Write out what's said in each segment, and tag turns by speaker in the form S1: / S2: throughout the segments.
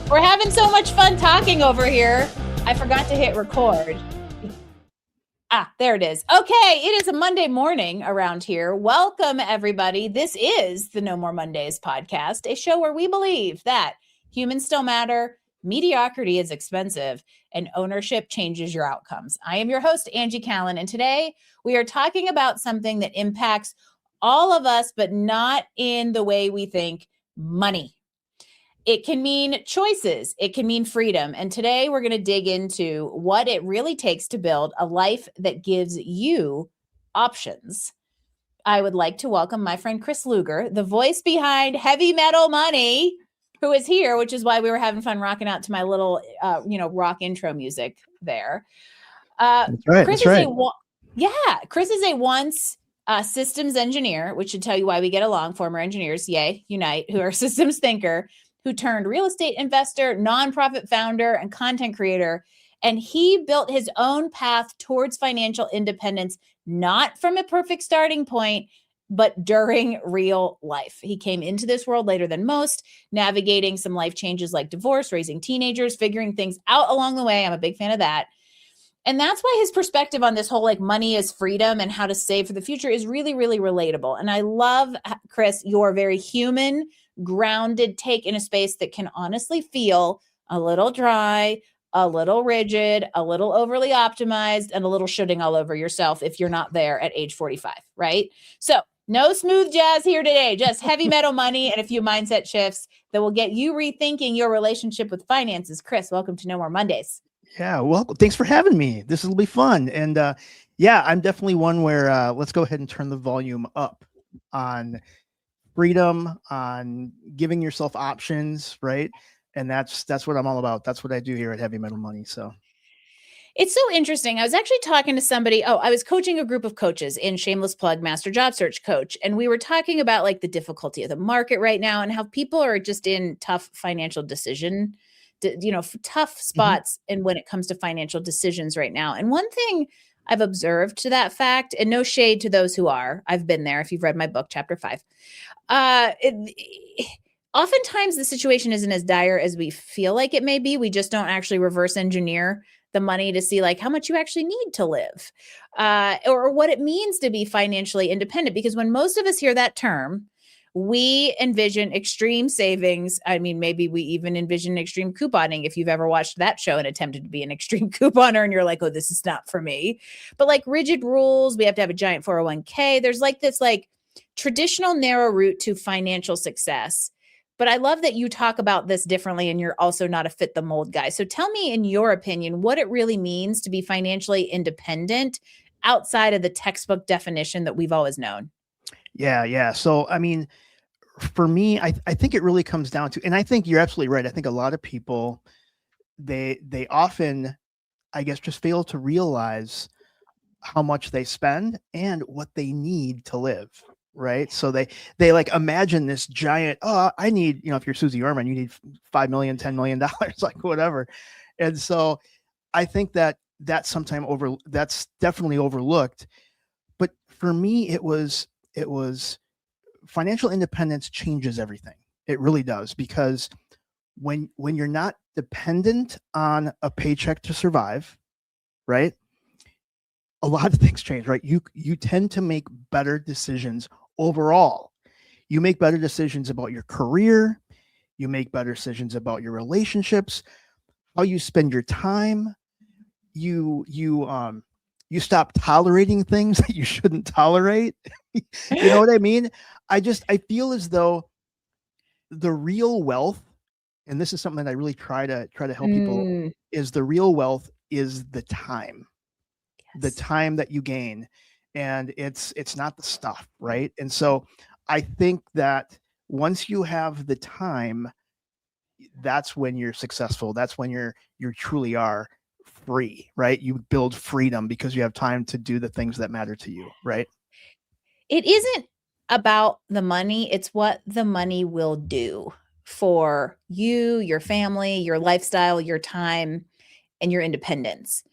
S1: We're having so much fun talking over here. I forgot to hit record. There it is. Okay, it is a Monday morning around here. Welcome, everybody. This is the No More Mondays podcast, a show where we believe that humans still matter, mediocrity is expensive, and ownership changes your outcomes. I am your host, Angie Callen, and today we are talking about something that impacts all of us, but not in the way we think: money. It can mean choices. It can mean freedom. And today we're going to dig into what it really takes to build a life that gives you options. I would like to welcome my friend Chris Luger, the voice behind Heavy Metal Money, who is here, which is why we were having fun rocking out to my little, rock intro music there.
S2: That's right.
S1: Chris
S2: that's right.
S1: Chris is a once systems engineer, which should tell you why we get along. Former engineers, yay, unite, who are systems thinker, who turned real estate investor, nonprofit founder, and content creator. And he built his own path towards financial independence, not from a perfect starting point, but during real life. He came into this world later than most, navigating some life changes like divorce, raising teenagers, figuring things out along the way. I'm a big fan of that. And that's why his perspective on this whole like money is freedom and how to save for the future is really, really relatable. And I love, Chris, your very human, grounded take in a space that can honestly feel a little dry, a little rigid, a little overly optimized, and a little shooting all over yourself if you're not there at age 45, right? So no smooth jazz here today, just heavy metal money and a few mindset shifts that will get you rethinking your relationship with finances. Chris, welcome to No More Mondays.
S2: Yeah. Well, thanks for having me. This will be fun. And yeah, I'm definitely one where let's go ahead and turn the volume up on freedom, on giving yourself options, right? And that's what I'm all about. That's what I do here at Heavy Metal Money. So
S1: it's so interesting. I was actually talking to somebody. I was coaching a group of coaches in shameless plug, Master Job Search Coach. And we were talking about like the difficulty of the market right now and how people are just in tough financial tough spots. And when it comes to financial decisions right now. And one thing I've observed to that fact, and no shade to those who are, I've been there. If you've read my book, chapter 5, oftentimes the situation isn't as dire as we feel like it may be. We just don't actually reverse engineer the money to see like how much you actually need to live, or what it means to be financially independent. Because when most of us hear that term, we envision extreme savings. I mean, maybe we even envision extreme couponing. If you've ever watched that show and attempted to be an extreme couponer and you're like, oh, this is not for me. But like rigid rules, we have to have a giant 401k. There's like this like traditional narrow route to financial success. But I love that you talk about this differently and you're also not a fit the mold guy. So tell me, in your opinion, what it really means to be financially independent outside of the textbook definition that we've always known.
S2: Yeah. So, I mean, for me, I think it really comes down to, and I think you're absolutely right. I think a lot of people, they often, I guess, just fail to realize how much they spend and what they need to live. Right. So they like imagine this giant, I need, if you're Susie Orman, you need 5 million, $10 million, like whatever. And so I think that's that's definitely overlooked. But for me, it was financial independence changes everything. It really does, because when you're not dependent on a paycheck to survive, right? A lot of things change, right? You tend to make better decisions overall. You make better decisions about your career. You make better decisions about your relationships, how you spend your time. You stop tolerating things that you shouldn't tolerate. You know what I mean? I feel as though the real wealth, and this is something that I really try to help people, is the real wealth is the time. Yes. The time that you gain. And it's not the stuff, right? And so I think that once you have the time, that's when you're successful. That's when you truly are free, right? You build freedom because you have time to do the things that matter to you, right?
S1: It isn't about the money. It's what the money will do for you, your family, your lifestyle, your time, and your independence.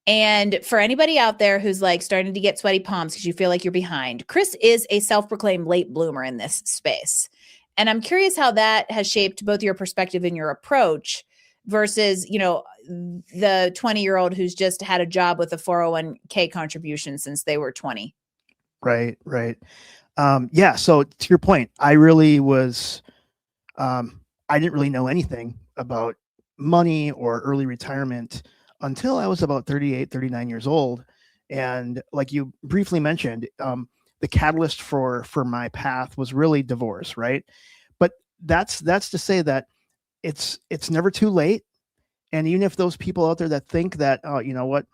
S1: And for anybody out there who's like starting to get sweaty palms because you feel like you're behind, Chris is a self-proclaimed late bloomer in this space. And I'm curious how that has shaped both your perspective and your approach versus, the 20-year-old who's just had a job with a 401k contribution since they were 20.
S2: Right, right. Yeah. So to your point, I really was, I didn't really know anything about money or early retirement until I was about 38, 39 years old. And like you briefly mentioned, the catalyst for my path was really divorce, right? But that's to say that it's never too late. And even if those people out there that think that, oh, you know what,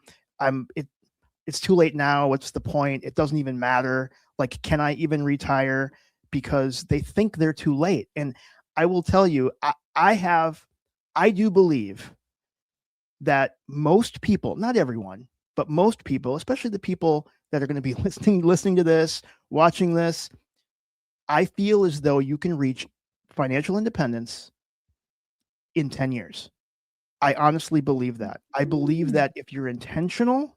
S2: it's too late now. What's the point? It doesn't even matter. Like, can I even retire? Because they think they're too late. And I will tell you, I do believe that most people, not everyone, but most people, especially the people that are going to be listening to this, watching this, I feel as though you can reach financial independence in 10 years. I honestly believe that. I believe that if you're intentional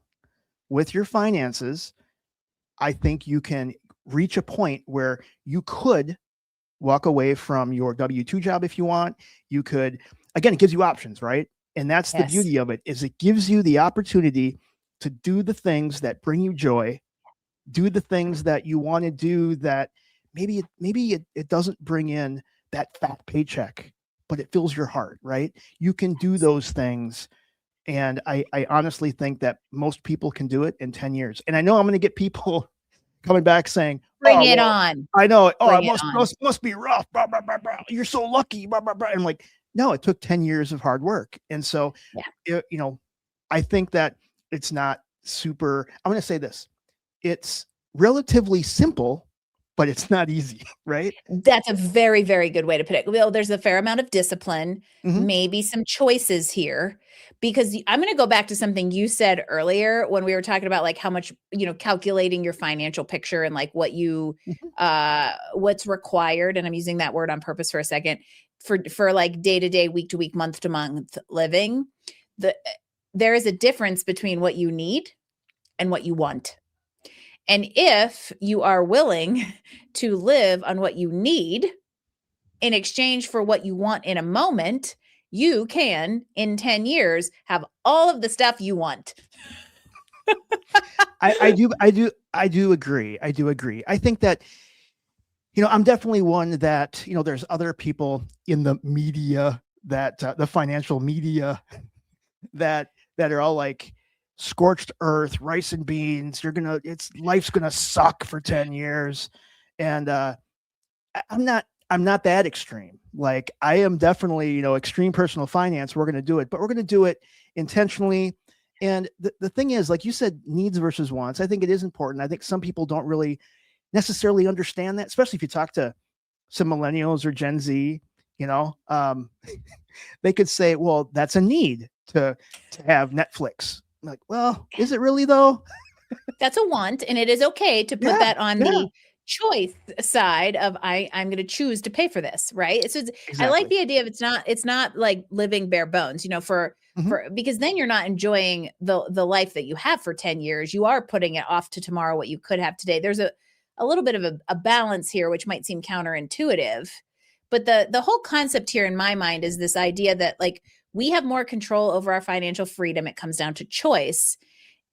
S2: with your finances, I think you can reach a point where you could walk away from your W-2 job if you want. You could, again, it gives you options, right? And that's the beauty of it, is it gives you the opportunity to do the things that bring you joy, do the things that you want to do that maybe it doesn't bring in that fat paycheck, but it fills your heart, right? You can do those things. And I honestly think that most people can do it in 10 years. And I know I'm going to get people coming back saying,
S1: Bring it on.
S2: I know. Oh,
S1: Bring
S2: it must be rough. Blah, blah, blah, blah. You're so lucky. Blah, blah, blah. I'm like, no, it took 10 years of hard work. And so, I think that it's not super, I'm going to say this. It's relatively simple, but it's not easy, right?
S1: That's a very, very good way to put it. Well, there's a fair amount of discipline, maybe some choices here, because I'm going to go back to something you said earlier when we were talking about like how much, calculating your financial picture and like what you, what's required. And I'm using that word on purpose for a second for like day to day, week to week, month to month living. There is a difference between what you need and what you want. And if you are willing to live on what you need in exchange for what you want in a moment, you can, in 10 years, have all of the stuff you want.
S2: I do agree. I think that, I'm definitely one that, there's other people in the media that the financial media that are all like, scorched earth, rice and beans. Life's gonna suck for 10 years. And I'm not that extreme. Like, I am definitely, extreme personal finance. We're gonna do it, but we're gonna do it intentionally. And the thing is, like you said, needs versus wants. I think it is important. I think some people don't really necessarily understand that, especially if you talk to some millennials or Gen Z, they could say, well, that's a need to have Netflix. I'm like, well, is it really though?
S1: That's a want, and it is okay to put that on the choice side of I'm going to choose to pay for this, right? So I like the idea of it's not like living bare bones, for because then you're not enjoying the life that you have for 10 years. You are putting it off to tomorrow what you could have today. There's a little bit of a balance here, which might seem counterintuitive, but the whole concept here in my mind is this idea that like we have more control over our financial freedom. It comes down to choice.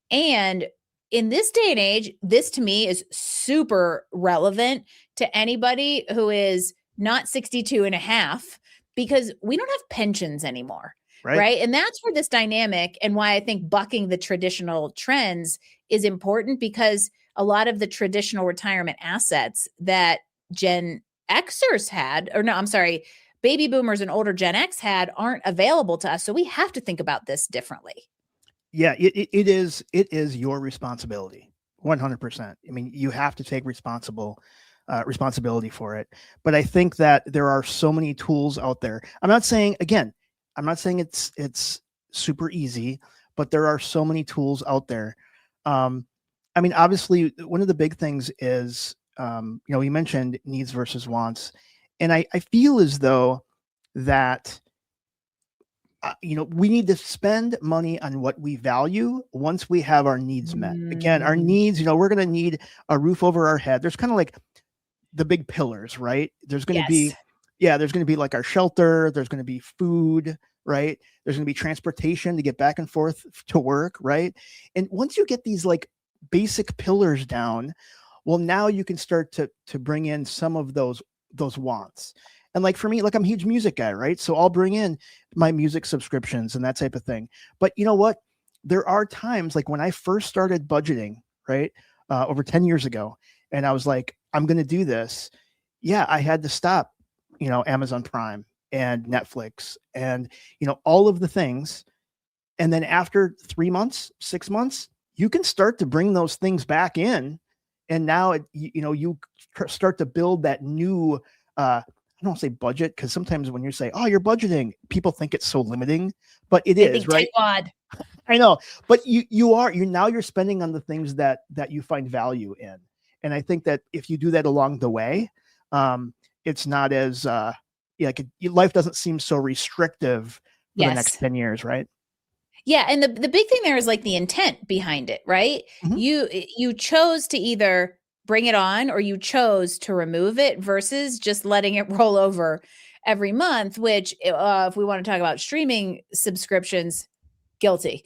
S1: And in this day and age, this to me is super relevant to anybody who is not 62 and a half, because we don't have pensions anymore. Right. And that's where this dynamic and why I think bucking the traditional trends is important, because a lot of the traditional retirement assets that Gen Xers had, or no, I'm sorry, baby boomers and older Gen X had aren't available to us. So we have to think about this differently.
S2: Yeah, it is your responsibility. 100%. I mean, you have to take responsibility for it. But I think that there are so many tools out there. I'm not saying it's super easy, but there are so many tools out there. I mean, obviously one of the big things is, you mentioned needs versus wants. And I feel as though that, we need to spend money on what we value once we have our needs met. Again, our needs, we're going to need a roof over our head. There's kind of like the big pillars, right? There's going to
S1: Yes.
S2: be, there's going to be like our shelter. There's going to be food, right? There's going to be transportation to get back and forth to work, right? And once you get these like basic pillars down, well, now you can start to bring in some of those wants. And like for me, like I'm a huge music guy, right? So I'll bring in my music subscriptions and that type of thing. But you know what? There are times like when I first started budgeting, right? Over 10 years ago, and I was like, I'm going to do this. Yeah, I had to stop, Amazon Prime and Netflix and, all of the things. And then after 3 months, 6 months, you can start to bring those things back in. And now, you start to build that new, I don't want to say budget, because sometimes when you say, oh, you're budgeting, people think it's so limiting, but it is, right?
S1: Thank God.
S2: I know, but you're spending on the things that you find value in. And I think that if you do that along the way, it's not as, life doesn't seem so restrictive for the next 10 years, right?
S1: Yeah. And the big thing there is like the intent behind it, right? Mm-hmm. You chose to either bring it on or you chose to remove it versus just letting it roll over every month, which if we want to talk about streaming subscriptions, guilty.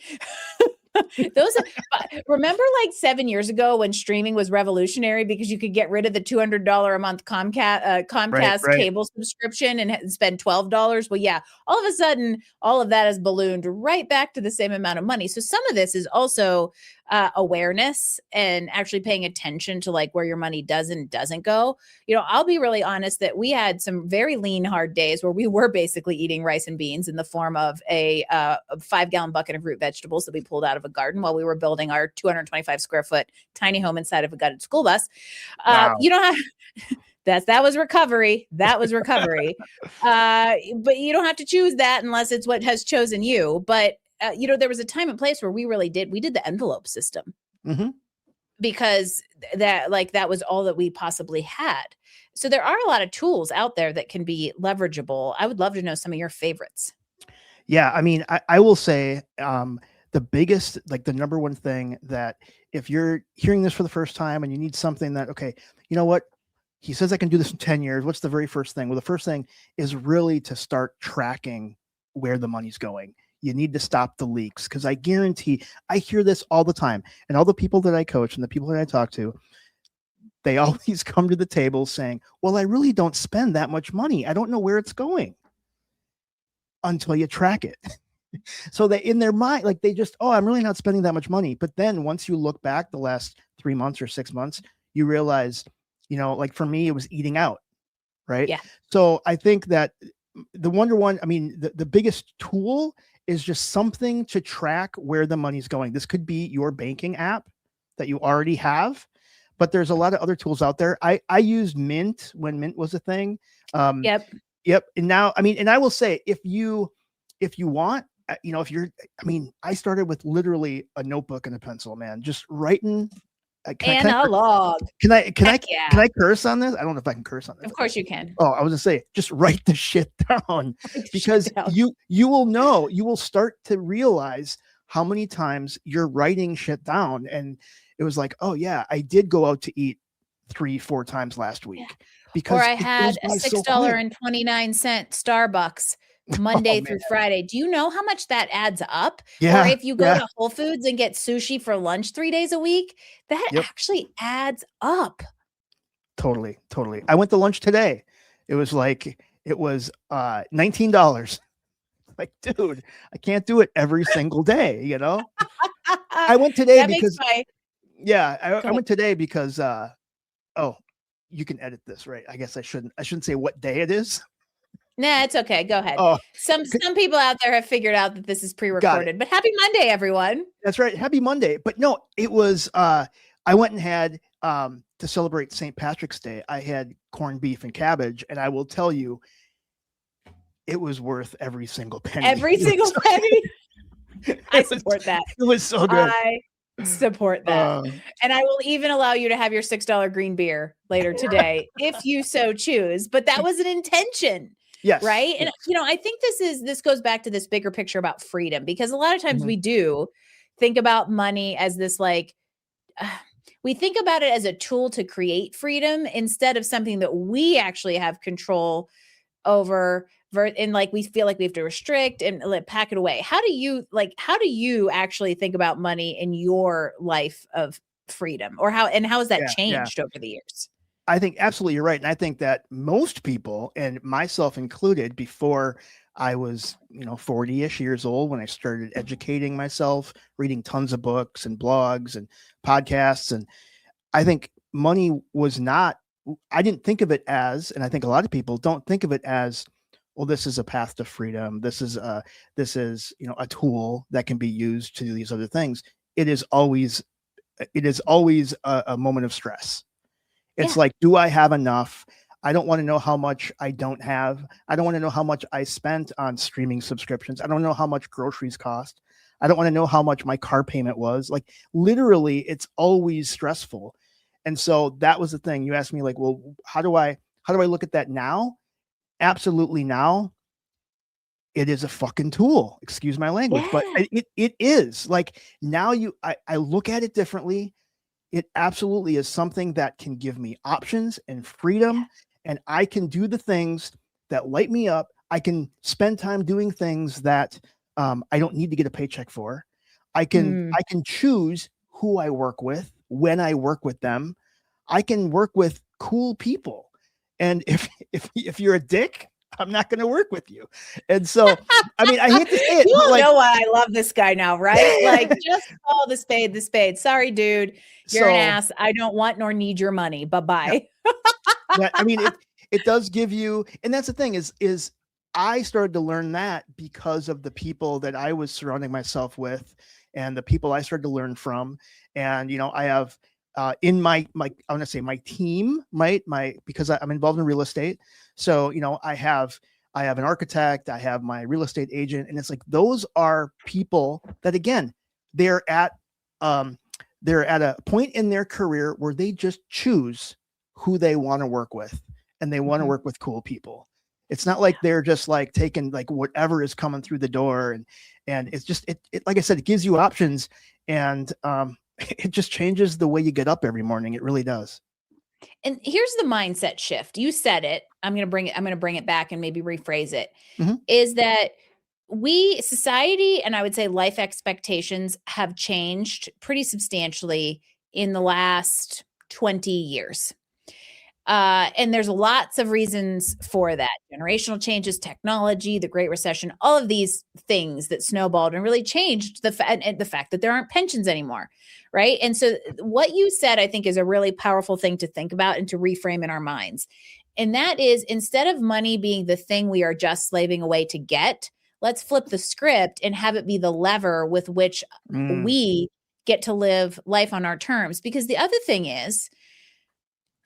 S1: Remember like 7 years ago when streaming was revolutionary because you could get rid of the $200 a month Comcast
S2: right.
S1: cable subscription and spend $12. Well, yeah, all of a sudden, all of that has ballooned right back to the same amount of money. So some of this is also awareness and actually paying attention to like where your money does and doesn't go. I'll be really honest that we had some very lean, hard days where we were basically eating rice and beans in the form of a 5-gallon bucket of root vegetables that we pulled out of a garden while we were building our 225 square foot tiny home inside of a gutted school bus.
S2: Wow.
S1: That was recovery. That was recovery. But you don't have to choose that unless it's what has chosen you. But there was a time and place where we did the envelope system because that was all that we possibly had. So there are a lot of tools out there that can be leverageable. I would love to know some of your favorites.
S2: Yeah. I mean, I will say the biggest, like the number one thing that if you're hearing this for the first time and you need something that, okay, you know what? He says I can do this in 10 years. What's the very first thing? Well, the first thing is really to start tracking where the money's going. You need to stop the leaks because I guarantee I hear this all the time. And all the people that I coach and the people that I talk to, they always come to the table saying, well, I really don't spend that much money. I don't know where it's going until you track it. So they in their mind, like they just, I'm really not spending that much money. But then once you look back the last 3 months or 6 months, you realize, like for me, it was eating out. Right.
S1: Yeah.
S2: So I think that the the biggest tool is just something to track where the money's going. This could be your banking app that you already have, but there's a lot of other tools out there. I used Mint when Mint was a thing.
S1: Yep.
S2: And now, and I will say, if you want, I started with literally a notebook and a pencil, man, just writing.
S1: Analog.
S2: Can I curse on this? I don't know if I can curse on this.
S1: Of course you can.
S2: Oh, I was gonna say, just write the shit down because you will start to realize how many times you're writing shit down. And it was like, oh yeah, I did go out to eat 3-4 times last week because
S1: I had a $6.29 Starbucks Monday through Friday. Do you know how much that adds up?
S2: Yeah.
S1: Or if you go to Whole Foods and get sushi for lunch 3 days a week, that actually adds up.
S2: Totally. I went to lunch today. It was $19. Like, dude, I can't do it every single day, I went today because I went today because you can edit this, right? I guess I shouldn't say what day it is.
S1: Nah, it's okay. Go ahead. Some people out there have figured out that this is pre-recorded, but happy Monday, everyone.
S2: That's right. Happy Monday. But no, it was, I went and had, to celebrate St. Patrick's Day, I had corned beef and cabbage. And I will tell you, it was worth every single penny.
S1: Every single penny? I support that.
S2: It was so good.
S1: I support that. And I will even allow you to have your $6 green beer later today, if you so choose. But that was an intention.
S2: Yes.
S1: Right. And, I think this goes back to this bigger picture about freedom, because a lot of times we do think about money as this, like, We think about it as a tool to create freedom instead of something that we actually have control over, and like we feel like we have to restrict and pack it away. How do you actually think about money in your life of freedom, or how has that
S2: Yeah.
S1: changed over the years?
S2: I think absolutely you're right. And I think that most people, and myself included, before I was, 40-ish years old, when I started educating myself, reading tons of books and blogs and podcasts. And I think money was not, I didn't think of it as, and I think a lot of people don't think of it as, well, this is a path to freedom. This is a tool that can be used to do these other things. It is always a moment of stress. It's
S1: Yeah.
S2: like, do I have enough? I don't want to know how much I don't have. I don't want to know how much I spent on streaming subscriptions. I don't know how much groceries cost. I don't want to know how much my car payment was. Like, literally, it's always stressful. And so that was the thing. You asked me, like, well, how do I look at that now? Absolutely, now it is a fucking tool. Excuse my language, but
S1: Yeah.
S2: it is. Like, now I look at it differently. It absolutely is something that can give me options and freedom, and I can do the things that light me up. I can spend time doing things that I don't need to get a paycheck for. I can choose who I work with, when I work with them. I can work with cool people, and if you're a dick, I'm not going to work with you. And so, I mean, I hate to say it,
S1: You
S2: but
S1: all
S2: like,
S1: know why I love this guy now, right? Like, just call the spade the spade. Sorry, dude, you're an
S2: so
S1: ass. I don't want nor need your money. Bye
S2: yeah,
S1: bye.
S2: yeah. I mean, it does give you, and that's the thing is I started to learn that because of the people that I was surrounding myself with, and the people I started to learn from. And I have in my I want to say my team, because I'm involved in real estate. So I have an architect, I have my real estate agent, and it's like, those are people that, again, they're at um, they're at a point in their career where they just choose who they want to work with, and they want to work with cool people. It's not like they're just like taking like whatever is coming through the door, and it's just it like I said, it gives you options, and it just changes the way you get up every morning. It really does.
S1: And here's the mindset shift. You said it. I'm going to bring it back and maybe rephrase it.
S2: Mhm.
S1: Is that society, and I would say life expectations, have changed pretty substantially in the last 20 years. And there's lots of reasons for that: generational changes, technology, the Great Recession, all of these things that snowballed and really changed the fact that there aren't pensions anymore. Right. And so what you said, I think, is a really powerful thing to think about and to reframe in our minds. And that is, instead of money being the thing we are just slaving away to get, let's flip the script and have it be the lever with which
S2: Mm,
S1: we get to live life on our terms. Because the other thing is,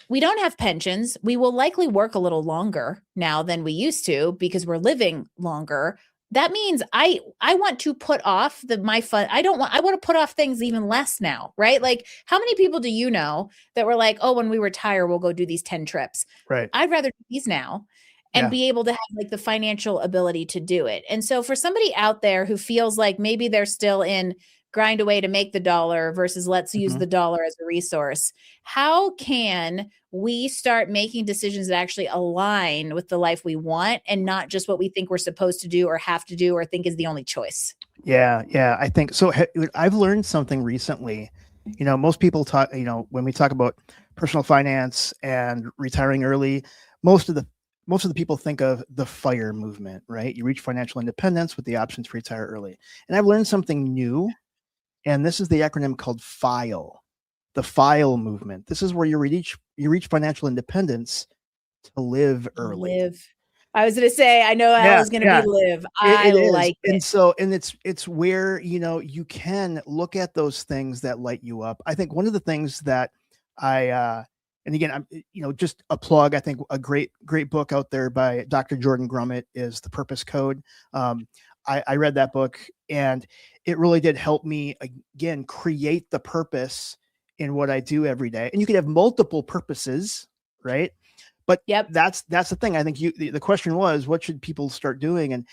S1: we don't have pensions. We will likely work a little longer now than we used to because we're living longer. That means I want to put off my fun. I want to put off things even less now, right? Like, how many people do you know that were like, "Oh, when we retire, we'll go do these 10 trips."
S2: right.
S1: I'd rather do these now and
S2: Yeah.
S1: be able to have like the financial ability to do it. And so for somebody out there who feels like maybe they're still in grind away to make the dollar versus let's use
S2: Mhm.
S1: the dollar as a resource, how can we start making decisions that actually align with the life we want and not just what we think we're supposed to do or have to do or think is the only choice?
S2: Yeah, yeah, I think so. I've learned something recently. Most people talk, when we talk about personal finance and retiring early, most of the people think of the FIRE movement, right? You reach financial independence with the option to retire early. And I've learned something new, and this is the acronym called FILE. The FILE movement. This is where you reach financial independence to live early.
S1: Live. I was going to say, I know Al
S2: Yeah,
S1: is going to be
S2: yeah.
S1: live.
S2: It
S1: I
S2: is.
S1: like it.
S2: And so, and it's where, you can look at those things that light you up. I think one of the things that and again, I'm, just a plug. I think a great book out there by Dr. Jordan Grummett is The Purpose Code. I read that book, and it really did help me, again, create the purpose in what I do every day. And you can have multiple purposes, right? But
S1: Yep.
S2: that's the thing. I think the question was, what should people start doing? And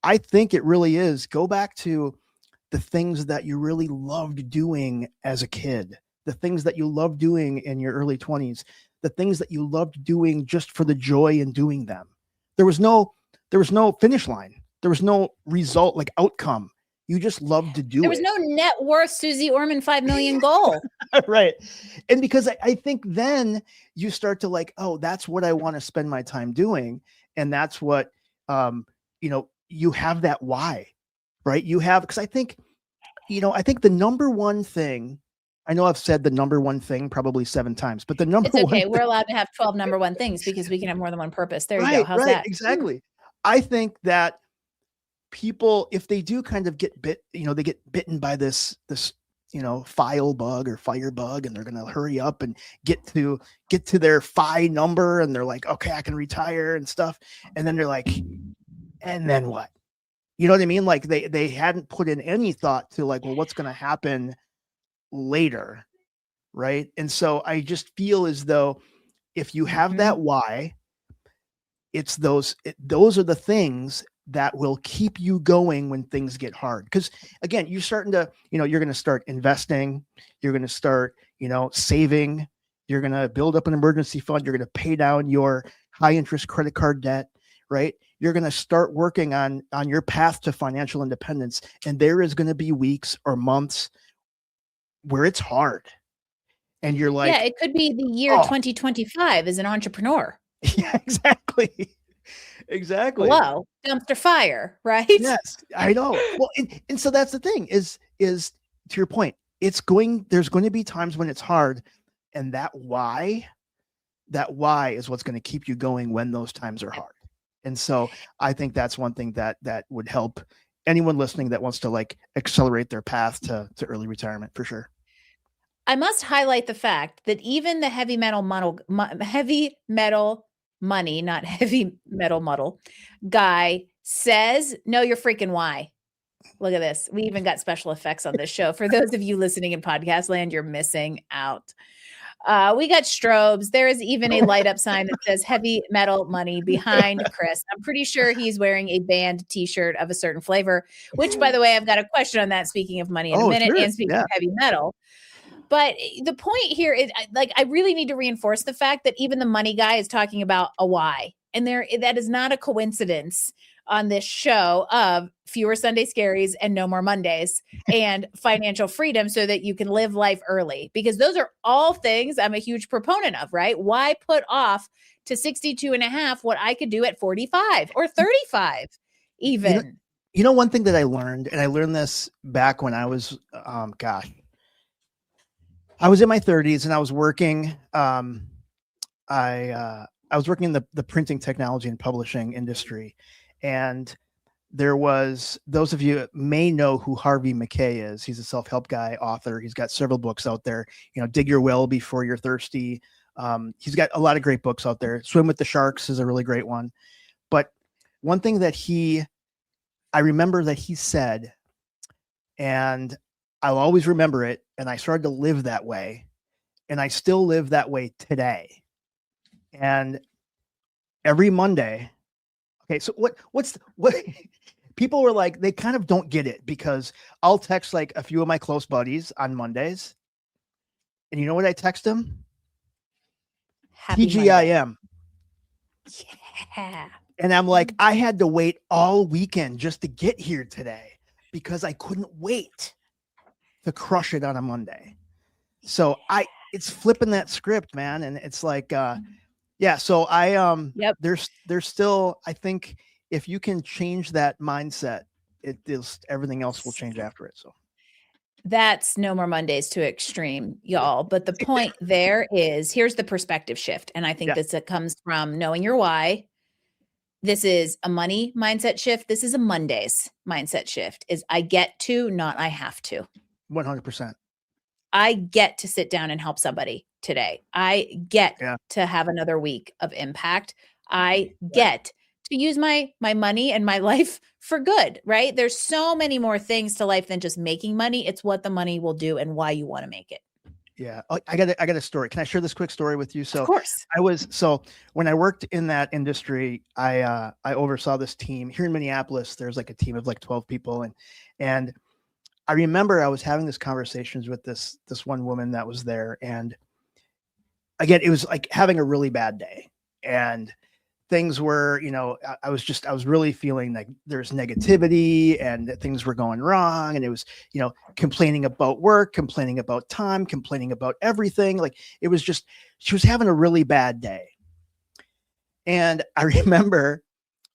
S2: I think it really is, go back to the things that you really loved doing as a kid. the things that you love doing in your early 20s, the things that you loved doing just for the joy in doing them. There was no finish line. There was no result, like outcome. You just loved to do it.
S1: There was no net worth Susie Orman 5 million goal.
S2: Right. And because I think then you start to like, oh, that's what I want to spend my time doing. And that's what, you have that why, right? You have, because I think the number one thing, I know I've said the number one thing probably 7 times, but the number
S1: It's okay.
S2: one
S1: We're allowed to have 12 number one things because we can have more than one purpose. There you
S2: right,
S1: go. How's
S2: right,
S1: that?
S2: exactly. I think that people, if they do kind of get they get bitten by this file bug or fire bug, and they're going to hurry up and get to their FI number, and they're like, okay, I can retire and stuff. And then they're like, and then what? You know what I mean? Like they hadn't put in any thought to like, well, what's going to happen later. Right. And so I just feel as though if you have that why, it's those are the things that will keep you going when things get hard. Because again, you're starting to, you're going to start investing, you're going to start, saving, you're going to build up an emergency fund, you're going to pay down your high interest credit card debt, right? You're going to start working on your path to financial independence. And there is going to be weeks or months where it's hard. And you're like,
S1: yeah, it could be the year 2025 as an entrepreneur.
S2: Yeah, exactly. Exactly.
S1: Hello, dumpster fire, right?
S2: Yes, I know. Well, and so that's the thing is to your point, there's going to be times when it's hard, and that why is what's going to keep you going when those times are hard. And so I think that's one thing that would help anyone listening that wants to like accelerate their path to early retirement for sure.
S1: I must highlight the fact that even the heavy metal money, not heavy metal muddle guy says, know your freaking why. Look at this. We even got special effects on this show. For those of you listening in podcast land, you're missing out. We got strobes. There is even a light up sign that says heavy metal money behind Chris. I'm pretty sure he's wearing a band t-shirt of a certain flavor, which by the way, I've got a question on that. Speaking of money in a minute, and speaking of heavy metal. But the point here is I really need to reinforce the fact that even the money guy is talking about a why. And that is not a coincidence on this show of fewer Sunday scaries and no more Mondays and financial freedom so that you can live life early, because those are all things I'm a huge proponent of, right? Why put off to 62 and a half what I could do at 45 or 35 even?
S2: One thing that I learned, and I learned this back when I was, I was in my 30s and I was working. I was working in the printing technology and publishing industry, and there was, those of you may know who Harvey McKay is. He's a self-help guy, author. He's got several books out there. Dig Your Well Before You're Thirsty. He's got a lot of great books out there. Swim with the Sharks is a really great one. But one thing that I remember that he said, and I'll always remember it, and I started to live that way, and I still live that way today. And every Monday, okay, so what people were like, they kind of don't get it, because I'll text like a few of my close buddies on Mondays, and you know what I text them?
S1: Happy
S2: TGIM.
S1: Yeah.
S2: And I'm like, I had to wait all weekend just to get here today because I couldn't wait to crush it on a Monday. So it's flipping that script, man. And it's like, so there's still, I think if you can change that mindset, everything else will change after it. So
S1: that's no more Mondays to extreme, y'all. But the point there is, here's the perspective shift. And I think it comes from knowing your why. This is a money mindset shift. This is a Mondays mindset shift. Is I get to, not I have to.
S2: 100%.
S1: I get to sit down and help somebody today. I get to have another week of impact. I get to use my money and my life for good, right? There's so many more things to life than just making money. It's what the money will do and why you want to make it.
S2: Yeah. I got a story. Can I share this quick story with you? So
S1: of course.
S2: When I worked in that industry, I oversaw this team here in Minneapolis. There's like a team of like 12 people, and I remember I was having this conversations with this one woman that was there, and again, it was like having a really bad day, and things were, I was really feeling like there's negativity and that things were going wrong, and it was, complaining about work, complaining about time, complaining about everything. Like it was just, she was having a really bad day, and I remember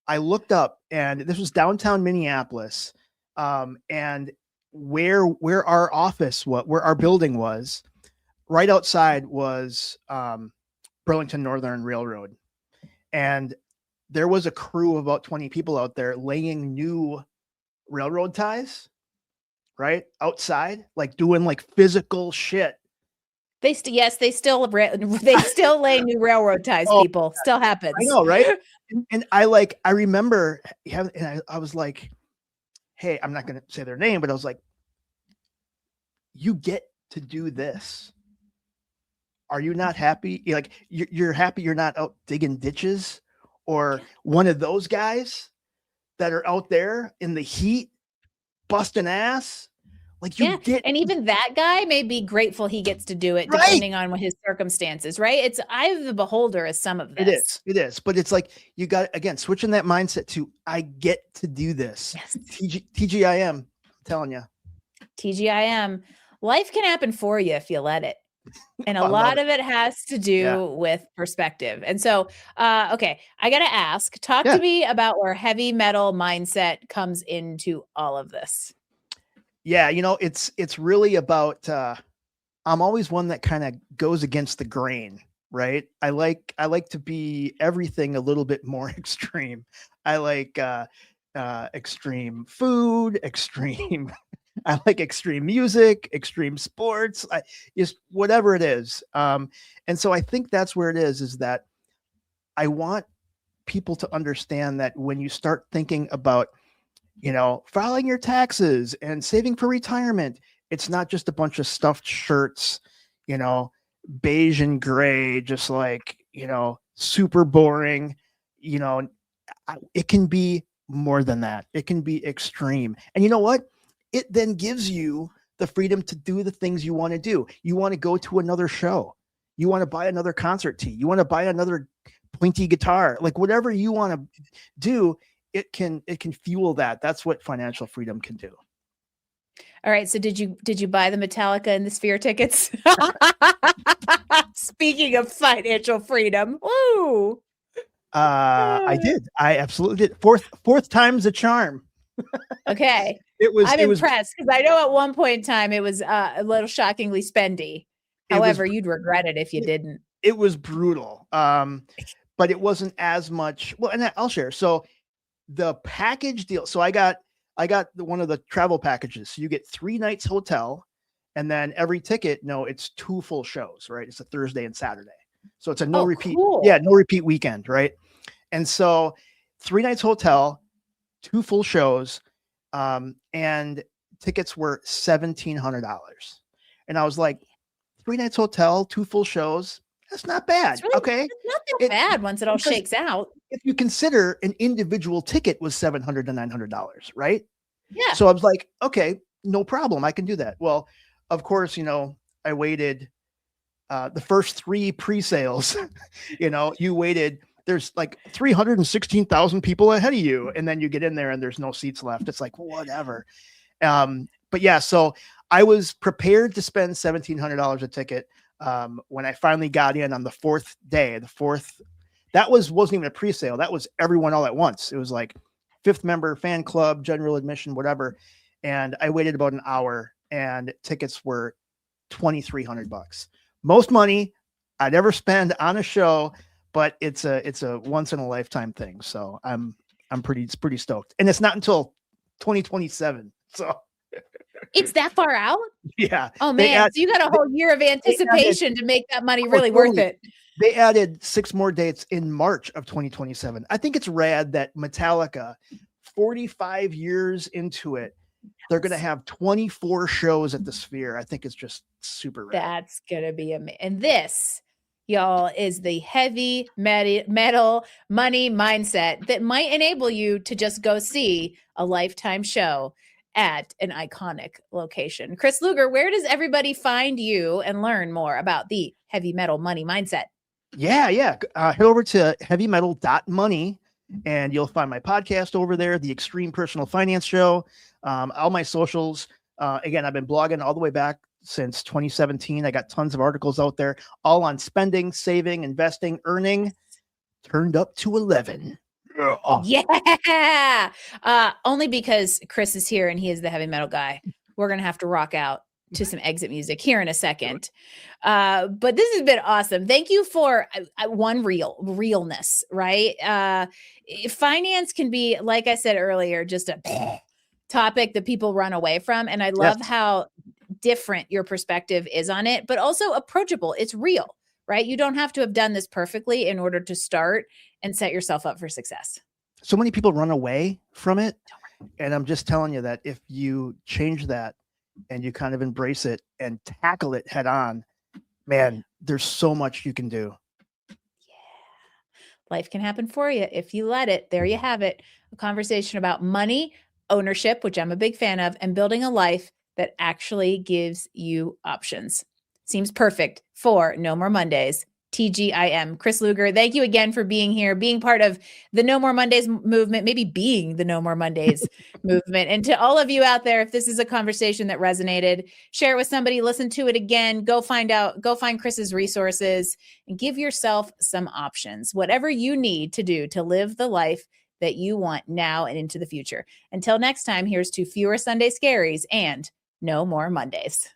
S2: I looked up, and this was downtown Minneapolis, and where our office, where our building was, right outside was Burlington Northern Railroad, and there was a crew of about 20 people out there laying new railroad ties, right outside, like doing like physical shit.
S1: They they still lay new railroad ties.
S2: Oh,
S1: People still happens.
S2: I know, right? And I remember having, and I was like, hey, I'm not going to say their name, but I was like, you get to do this. Are you not happy? Like you're happy you're not out digging ditches, or one of those guys that are out there in the heat busting ass. Like you get,
S1: and even that guy may be grateful he gets to do it,
S2: right,
S1: depending on what his circumstances, right? It's eye of the beholder as some of this.
S2: It is, but it's like you got, again, switching that mindset to I get to do this.
S1: Yes.
S2: TGIM, I'm telling you.
S1: TGIM. Life can happen for you if you let it. And a lot of it has to do with perspective. And so, okay, I got to ask, talk to me about where heavy metal mindset comes into all of this.
S2: Yeah, it's really about, I'm always one that kind of goes against the grain, right? I like to be everything a little bit more extreme. I like extreme food, extreme I like extreme music, extreme sports, just whatever it is. And so I think that's where it is that I want people to understand that when you start thinking about, filing your taxes and saving for retirement, it's not just a bunch of stuffed shirts, beige and gray, just like, super boring. It can be more than that. It can be extreme. And you know what? It then gives you the freedom to do the things you want to do. You want to go to another show. You want to buy another concert tee. You want to buy another pointy guitar, like whatever you want to do. It can fuel that. That's what financial freedom can do.
S1: All right. So did you buy the Metallica and the Sphere tickets? Speaking of financial freedom. Woo.
S2: I did. I absolutely did. Fourth time's a charm.
S1: Okay. I'm impressed because I know at one point in time it was a little shockingly spendy. However, you'd regret it if you didn't.
S2: It was brutal. But it wasn't as much. Well, and I'll share. So the package deal. So I got one of the travel packages. So you get 3 nights hotel, and then every ticket, it's 2 full shows, right? It's a Thursday and Saturday. So it's a no repeat. Cool. Yeah, no repeat weekend, right? And so 3 nights hotel, 2 full shows, and tickets were $1,700. And I was like, 3 nights hotel, 2 full shows. That's not bad. Really, okay.
S1: It's not that bad once it all shakes out.
S2: If you consider an individual ticket was $700 to $900, right?
S1: Yeah.
S2: So I was like, okay, no problem. I can do that. Well, of course, I waited the first 3 pre-sales, you waited, there's like 316,000 people ahead of you. And then you get in there and there's no seats left. It's like, whatever. But yeah, so I was prepared to spend $1,700 a ticket. When I finally got in on the 4th day, that wasn't even a pre-sale. That was everyone all at once. It was like 5th member fan club, general admission, whatever. And I waited about an hour, and tickets were $2,300. Most money I'd ever spend on a show, but it's a once in a lifetime thing. So I'm pretty stoked. And it's not until 2027. So
S1: it's that far out?
S2: Yeah.
S1: Oh man, so you got a whole year of anticipation to make that money really worth it.
S2: They added 6 more dates in March of 2027. I think it's rad that Metallica, 45 years into it, they're going to have 24 shows at the Sphere. I think it's just super rad.
S1: That's going to be amazing. And this, y'all, is the heavy metal money mindset that might enable you to just go see a lifetime show at an iconic location. Chris Luger, where does everybody find you and learn more about the heavy metal money mindset?
S2: Yeah. Head over to heavymetal.money and you'll find my podcast over there, the Extreme Personal Finance Show, all my socials. Again, I've been blogging all the way back since 2017. I got tons of articles out there, all on spending, saving, investing, earning, turned up to 11.
S1: Yeah. Only because Chris is here and he is the heavy metal guy. We're going to have to rock out to some exit music here in a second. But this has been awesome. Thank you for realness, right? Finance can be, like I said earlier, just a topic that people run away from. And I love how different your perspective is on it, but also approachable. It's real, right? You don't have to have done this perfectly in order to start and set yourself up for success.
S2: So many people run away from it. And I'm just telling you that if you change that and you kind of embrace it and tackle it head on, man, there's so much you can do.
S1: Yeah. Life can happen for you if you let it. There you have it. A conversation about money, ownership, which I'm a big fan of, and building a life that actually gives you options. Seems perfect for No More Mondays. TGIM. Chris Luger, thank you again for being here, being part of the No More Mondays movement, maybe being the No More Mondays movement. And to all of you out there, if this is a conversation that resonated, share it with somebody, listen to it again, go find Chris's resources and give yourself some options, whatever you need to do to live the life that you want now and into the future. Until next time, here's to fewer Sunday scaries and no more Mondays.